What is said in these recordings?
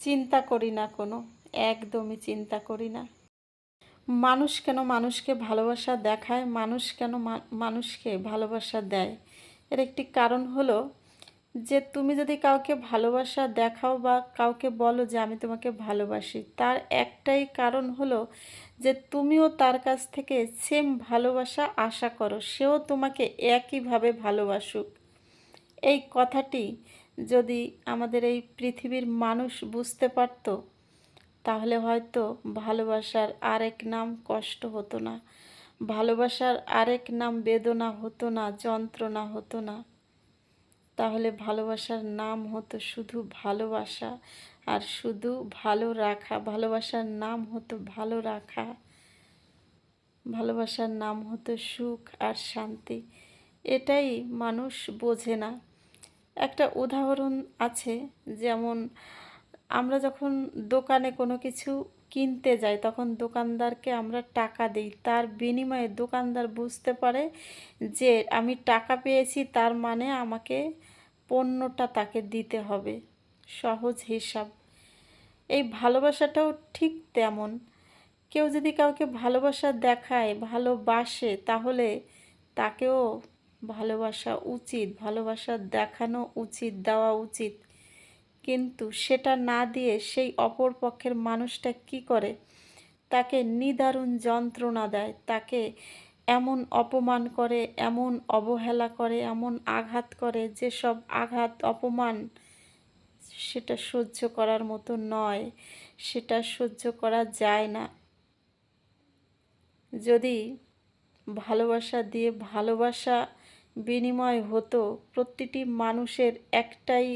চিন্তা করি না কোনো, একদমই চিন্তা করি না। মানুষ কেন মানুষকে ভালোবাসা দেখায়, মানুষ কেন মানুষকে ভালোবাসা দেয়, এর একটি কারণ হলো যে তুমি যদি কাউকে ভালোবাসা দেখাও বা কাউকে বলো যে আমি তোমাকে ভালোবাসি, তার একটাই কারণ হলো যে তুমিও তার কাছ থেকে সেম ভালোবাসা আশা করো, সেও তোমাকে একইভাবে ভালোবাসুক। এই কথাটি যদি আমাদের এই পৃথিবীর মানুষ বুঝতে পারতো, তাহলে হয়তো ভালোবাসার আরেক নাম কষ্ট হতো না, ভালোবাসার আরেক নাম বেদনা হতো না, যন্ত্রণা হতো না। তাহলে ভালোবাসার নাম হতো শুধু ভালোবাসা, আর শুধু ভালো রাখা। ভালোবাসার নাম হতো ভালো রাখা, ভালোবাসার নাম হতো সুখ আর শান্তি। এটাই মানুষ বোঝে না। একটা উদাহরণ আছে, যেমন আমরা যখন দোকানে কোনো কিছু কিনতে যাই তখন দোকানদারকে আমরা টাকা দিই, তার বিনিময়ে দোকানদার বুঝতে পারে যে আমি টাকা পেয়েছি, তার মানে আমাকে পণ্যটা তাকে দিতে হবে। সহজ হিসাব। এই ভালোবাসাটাও ঠিক তেমন। কেউ যদি কাউকে ভালোবাসা দেখায়, ভালোবাসে, তাহলে তাকেও ভালোবাসা উচিত, ভালোবাসা দেখানো উচিত, দেওয়া উচিত। কিন্তু সেটা না দিয়ে সেই অপর পক্ষের মানুষটা কি করে, তাকে নিদারুণ যন্ত্রণা দেয়, তাকে এমন অপমান করে, এমন অবহেলা করে, এমন আঘাত করে, যেসব আঘাত অপমান সেটা সহ্য করার মতো নয়, সেটা সহ্য করা যায় না। যদি ভালোবাসা দিয়ে ভালোবাসা বিনিময় হতো, প্রতিটি মানুষের একটাই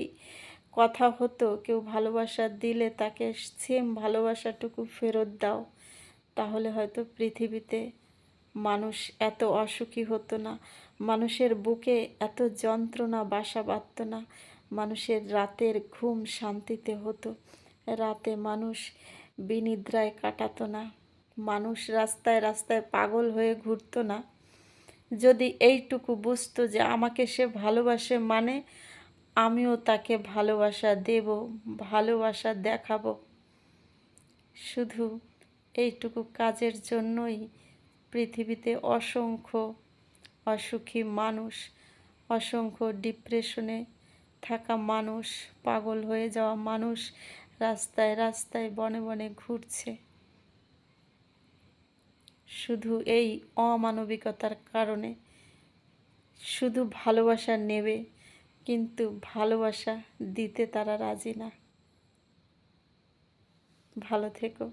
কথা হতো, কেউ ভালোবাসা দিলে তাকে সেম ভালোবাসাটুকু ফেরত দাও, তাহলে হয়তো পৃথিবীতে মানুষ এত অসুখী হতো না, মানুষের বুকে এত যন্ত্রণা বাসা বাঁধত না, মানুষের রাতের ঘুম শান্তিতে হতো, রাতে মানুষ বিনিদ্রায় কাটাতো না, মানুষ রাস্তায় রাস্তায় পাগল হয়ে ঘুরতো না। যদি এইটুকু বুঝতো যে আমাকে সে ভালোবাসে, মানে আমিও তাকে ভালোবাসা দেব, ভালোবাসা দেখাবো। শুধু এইটুকু কাজের জন্যই পৃথিবীতে অসংখ্য অসুখী মানুষ, অসংখ্য ডিপ্রেশনে থাকা মানুষ, পাগল হয়ে যাওয়া মানুষ রাস্তায় রাস্তায় বনে বনে ঘুরছে, শুধু এই অমানবিকতার কারণে। শুধু ভালোবাসা নেবে, কিন্তু ভালোবাসা দিতে তারা রাজি না। ভালো থেকো।